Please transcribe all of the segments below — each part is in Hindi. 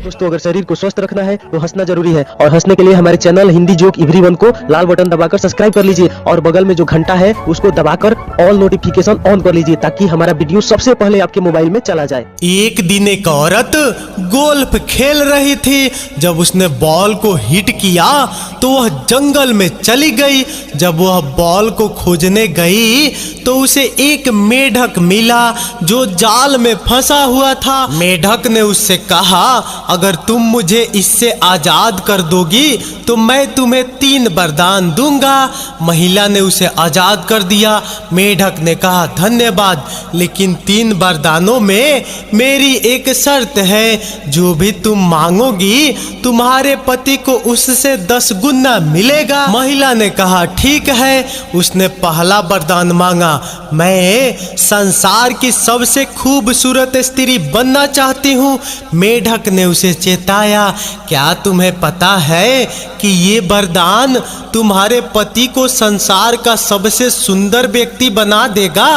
दोस्तों अगर शरीर को स्वस्थ रखना है तो हंसना जरूरी है और हंसने के लिए हमारे चैनल हिंदी जोक एवरीवन को लाल बटन दबाकर सब्सक्राइब कर लीजिए और बगल में जो घंटा है उसको दबाकर ऑल नोटिफिकेशन ऑन कर लीजिए ताकि हमारा वीडियो सबसे पहले आपके मोबाइल में चला जाए। एक दिन एक औरत गोल्फ खेल रही थी। जब उसने बॉल को हिट किया तो वह जंगल में चली गई। जब वह बॉल को खोजने गई तो उसे एक मेढक मिला जो जाल में फंसा हुआ था। मेढक ने उससे कहा, अगर तुम मुझे इससे आजाद कर दोगी तो मैं तुम्हें 3 वरदान दूंगा। महिला ने उसे आजाद कर दिया। मेढक ने कहा, धन्यवाद, लेकिन 3 वरदानों में मेरी एक शर्त है, जो भी तुम मांगोगी तुम्हारे पति को उससे 10 गुना मिलेगा। महिला ने कहा, ठीक है। उसने पहला वरदान मांगा, मैं संसार की सबसे खूबसूरत स्त्री बनना चाहती हूँ। मेढक ने उसे चेताया, क्या तुम्हें पता है कि ये वरदान तुम्हारे पति को संसार का सबसे सुंदर व्यक्ति बना देगा?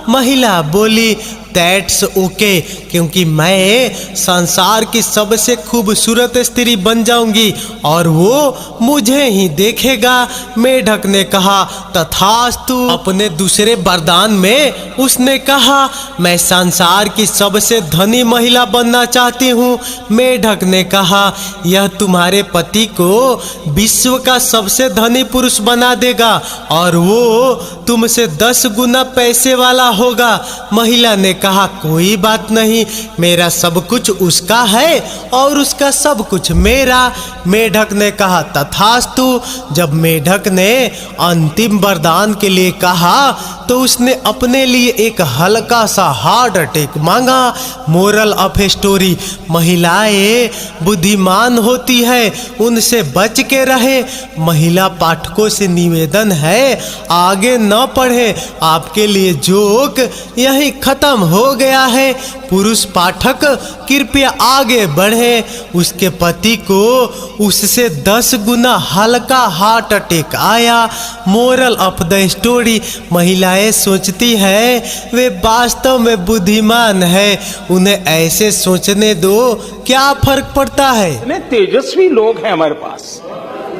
महिला बोली, दैट्स ओके, क्योंकि मैं संसार की सबसे खूबसूरत स्त्री बन जाऊंगी और वो मुझे ही देखेगा। मेढक ने कहा, तथास्तु। अपने दूसरे वरदान में उसने कहा, मैं संसार की सबसे धनी महिला बनना चाहती हूँ। मेढक ने कहा, यह तुम्हारे पति को विश्व का सबसे धनी पुरुष बना देगा और वो तुमसे 10 गुना पैसे वाला होगा। महिला ने कहा, कोई बात नहीं, मेरा सब कुछ उसका है और उसका सब कुछ मेरा। मेढक ने कहा, तथास्तु। जब मेढक ने अंतिम वरदान के लिए कहा तो उसने अपने लिए एक हल्का सा हार्ट अटैक मांगा। मोरल ऑफ स्टोरी, महिलाएं बुद्धिमान होती है, उनसे बच के रहे। महिला पाठकों से निवेदन है, आगे न पढ़े। आपके लिए जोक यहीं खत्म हो गया है। पुरुष पाठक कृपया आगे बढ़े। उसके पति को उससे 10 गुना हल्का हार्ट अटैक आया। मोरल ऑफ द स्टोरी, महिलाएं सोचती है वे वास्तव में बुद्धिमान है, उन्हें ऐसे सोचने दो, क्या फर्क पड़ता है। कितने तेजस्वी लोग हैं हमारे पास,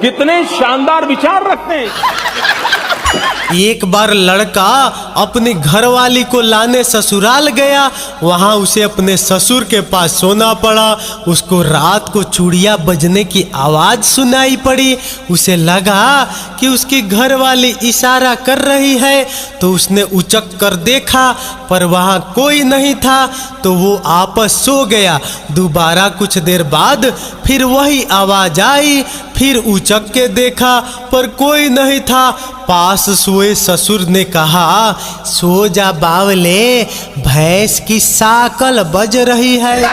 कितने शानदार विचार रखते हैं। एक बार लड़का अपनी घरवाली को लाने ससुराल गया। वहां उसे अपने ससुर के पास सोना पड़ा। उसको रात को चूड़ियां बजने की आवाज सुनाई पड़ी। उसे लगा कि उसकी घरवाली इशारा कर रही है, तो उसने उचक कर देखा पर वहां कोई नहीं था, तो वो आपस सो गया। दोबारा कुछ देर बाद फिर वही आवाज आई। फिर उचक के देखा पर कोई नहीं था। पास सोए ससुर ने कहा, सो जा बावले, भैंस की साकल बज रही है।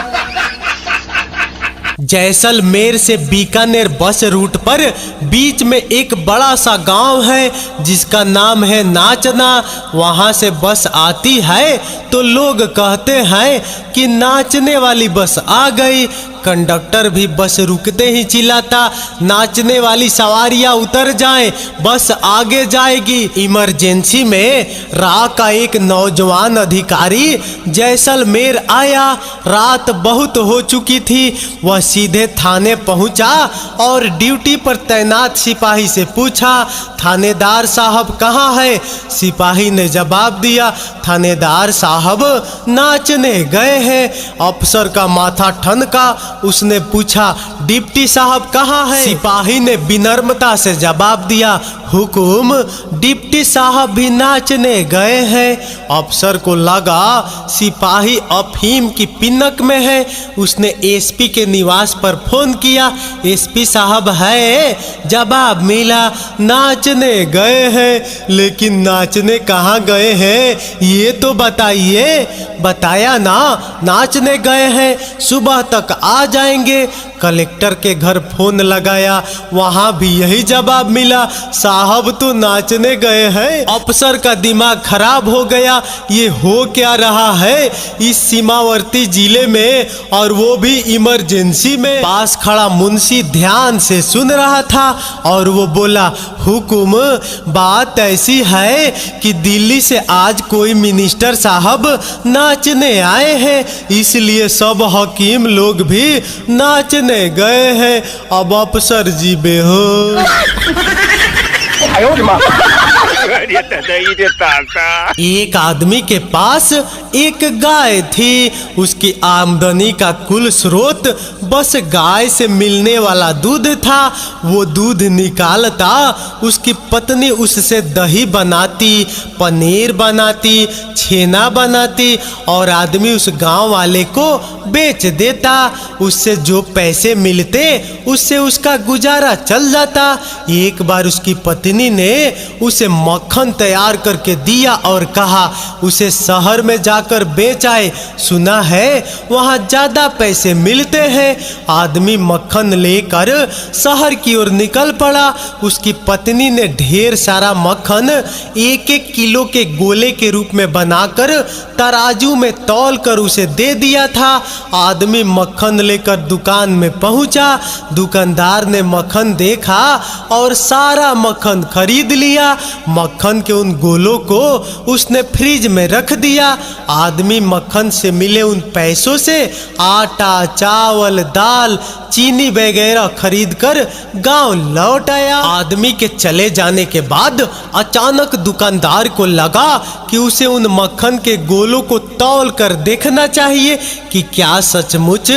जैसलमेर से बीकानेर बस रूट पर बीच में एक बड़ा सा गांव है जिसका नाम है नाचना। वहां से बस आती है तो लोग कहते हैं कि नाचने वाली बस आ गई। कंडक्टर भी बस रुकते ही चिल्लाता, नाचने वाली सवारियां उतर जाएं, बस आगे जाएगी। इमरजेंसी में राह का एक नौजवान अधिकारी जैसलमेर आया। रात बहुत हो चुकी थी। वह सीधे थाने पहुंचा और ड्यूटी पर तैनात सिपाही से पूछा, थानेदार साहब कहाँ है? सिपाही ने जवाब दिया, थानेदार साहब नाचने गए हैं। अफसर का माथा ठनका। उसने पूछा, डिप्टी साहब कहाँ है? सिपाही ने विनम्रता से जवाब दिया, हुकुम, डिप्टी साहब भी नाचने गए हैं। अफसर को लगा सिपाही अफीम की पिनक में है। उसने एसपी के निवास पर फोन किया, एसपी साहब है? जवाब मिला, नाचने गए हैं। लेकिन नाचने कहाँ गए हैं ये तो बताइए। बताया ना, नाचने गए हैं, सुबह तक आ जाएंगे। कलेक्टर के घर फोन लगाया, वहां भी यही जवाब मिला, साहब तो नाचने गए हैं। अफसर का दिमाग खराब हो गया, ये हो क्या रहा है इस सीमावर्ती जिले में, और वो भी इमरजेंसी में। पास खड़ा मुंशी ध्यान से सुन रहा था और वो बोला, हुकुम, बात ऐसी है कि दिल्ली से आज कोई मिनिस्टर साहब नाचने आए हैं, इसलिए सब हकीम लोग भी नाचने गए हैं। अब अफसर जी बेहोश। एक आदमी के पास एक गाय थी, उसकी आमदनी का कुल स्रोत बस गाय से मिलने वाला दूध था। वो दूध निकालता, उसकी पत्नी उससे दही बनाती, पनीर बनाती, छेना बनाती और आदमी उस गांव वाले को बेच देता। उससे जो पैसे मिलते उससे उसका गुजारा चल जाता। एक बार उसकी पत्नी ने उसे मक्खन तैयार करके दिया और कहा उसे शहर में जाकर बेच आए, सुना है वहां ज्यादा पैसे मिलते हैं। आदमी मक्खन लेकर शहर की ओर निकल पड़ा। उसकी पत्नी ने ढेर सारा मक्खन 1-1 किलो के गोले के रूप में बनाकर तराजू में तौल कर उसे दे दिया था। आदमी मक्खन लेकर दुकान में पहुंचा। दुकानदार ने मक्खन देखा और सारा मक्खन खरीद लिया। मक्खन के उन गोलों को उसने फ्रिज में रख दिया। आदमी मक्खन से मिले उन पैसों से आटा, चावल, दाल, चीनी वगैरह खरीद कर गांव लौट आया। आदमी के चले जाने के बाद अचानक दुकानदार को लगा कि उसे उन मक्खन के गोलों को तौल कर देखना चाहिए कि क्या सचमुच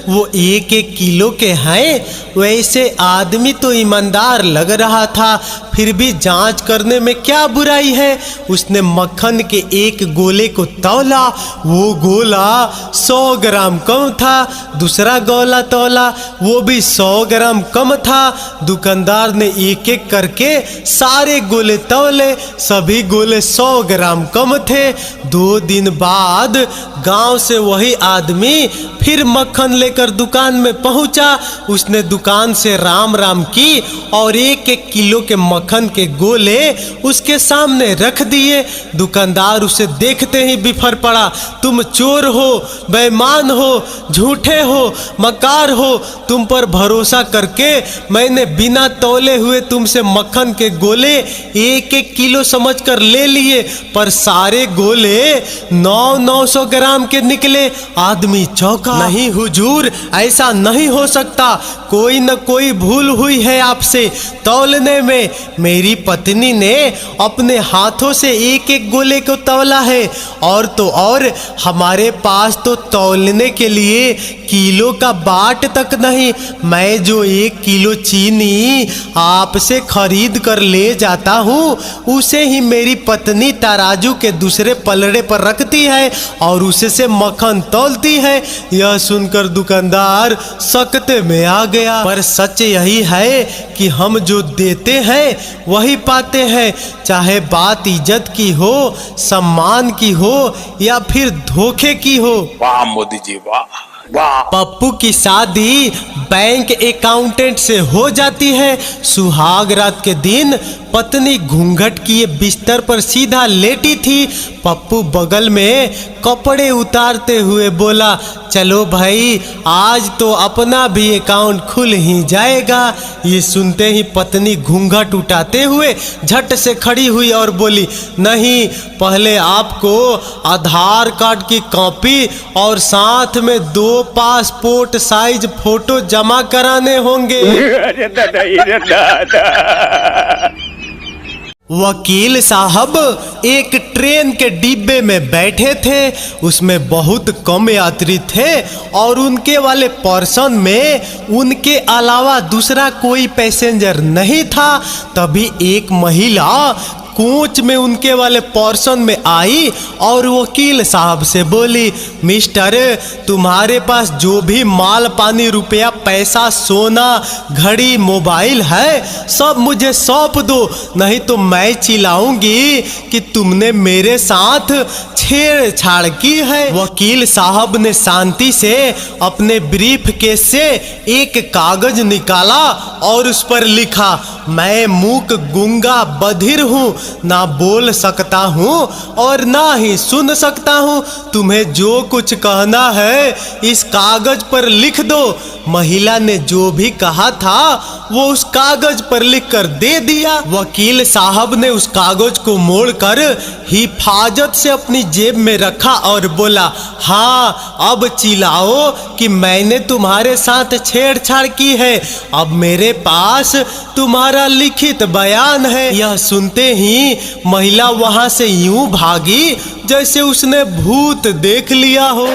वो 1-1 किलो के हैं। वैसे आदमी तो ईमानदार लग रहा था, फिर भी जांच करने में क्या बुराई है। उसने मक्खन के एक गोले को तौला, वो गोला 100 ग्राम कम था। दूसरा गोला तौला, वो भी 100 ग्राम कम था। दुकानदार ने एक एक करके सारे गोले तौले, सभी गोले 100 ग्राम कम थे। 2 दिन बाद गांव से वही आदमी फिर मक्खन लेकर दुकान में पहुंचा। उसने दुकान से राम राम की और 1-1 किलो के मक्खन के गोले उसके सामने रख दिए। दुकानदार उसे देखते ही बिफर पड़ा, तुम चोर हो, बेईमान हो, झूठे हो, मकार हो। तुम पर भरोसा करके मैंने बिना तौले हुए तुमसे मक्खन के गोले 1-1 किलो समझकर ले लिए, पर सारे गोले 900 ग्राम के निकले। आदमी चौंका। नहीं हुजूर, ऐसा नहीं हो सकता, कोई न कोई भूल हुई है आपसे तौलने में। मेरी पत्नी ने अपने हाथों से 1-1 गोले को तौला है, और तो और हमारे पास तो तौलने के लिए किलो का बाट तक नहीं। मैं जो 1 किलो चीनी आपसे खरीद कर ले जाता हूँ, उसे ही मेरी पत्नी तराजू के दूसरे पलड़े पर रखती है और उसे से मक्खन तौलती है। यह सुनकर दुकानदार सकते में आ गया। पर सच यही है कि हम जो देते हैं वही पाते हैं, चाहे बात इज्जत की हो, सम्मान की हो या फिर धोखे की हो। वाह मोदी जी, वाह वाह। पप्पू की शादी बैंक अकाउंटेंट से हो जाती है। सुहाग रात के दिन पत्नी घूंघट किए बिस्तर पर सीधा लेटी थी। पप्पू बगल में कपड़े उतारते हुए बोला, चलो भाई, आज तो अपना भी अकाउंट खुल ही जाएगा। ये सुनते ही पत्नी घूंघट उठाते हुए झट से खड़ी हुई और बोली, नहीं, पहले आपको आधार कार्ड की कॉपी और साथ में 2 पासपोर्ट साइज फोटो जमा कराने होंगे। वकील साहब एक ट्रेन के डिब्बे में बैठे थे। उसमें बहुत कम यात्री थे और उनके वाले पर्सन में उनके अलावा दूसरा कोई पैसेंजर नहीं था। तभी एक महिला कोच में उनके वाले पोर्शन में आई और वकील साहब से बोली, मिस्टर तुम्हारे पास जो भी माल पानी रुपया पैसा सोना घड़ी मोबाइल है सब मुझे सौंप दो, नहीं तो मैं चिल्लाऊंगी कि तुमने मेरे साथ छेड़छाड़ की है। वकील साहब ने शांति से अपने ब्रीफ केस से एक कागज निकाला और उस पर लिखा, मैं मूक गूंगा बधिर हूँ, ना बोल सकता हूँ और ना ही सुन सकता हूँ, तुम्हें जो कुछ कहना है इस कागज पर लिख दो। महिला ने जो भी कहा था वो उस कागज पर लिखकर दे दिया। वकील साहब ने उस कागज को मोड़कर हिफाजत से अपनी जेब में रखा और बोला, हाँ अब चिल्लाओ कि मैंने तुम्हारे साथ छेड़छाड़ की है, अब मेरे पास तुम्हारा लिखित बयान है। यह सुनते ही महिला वहां से यूं भागी जैसे उसने भूत देख लिया हो।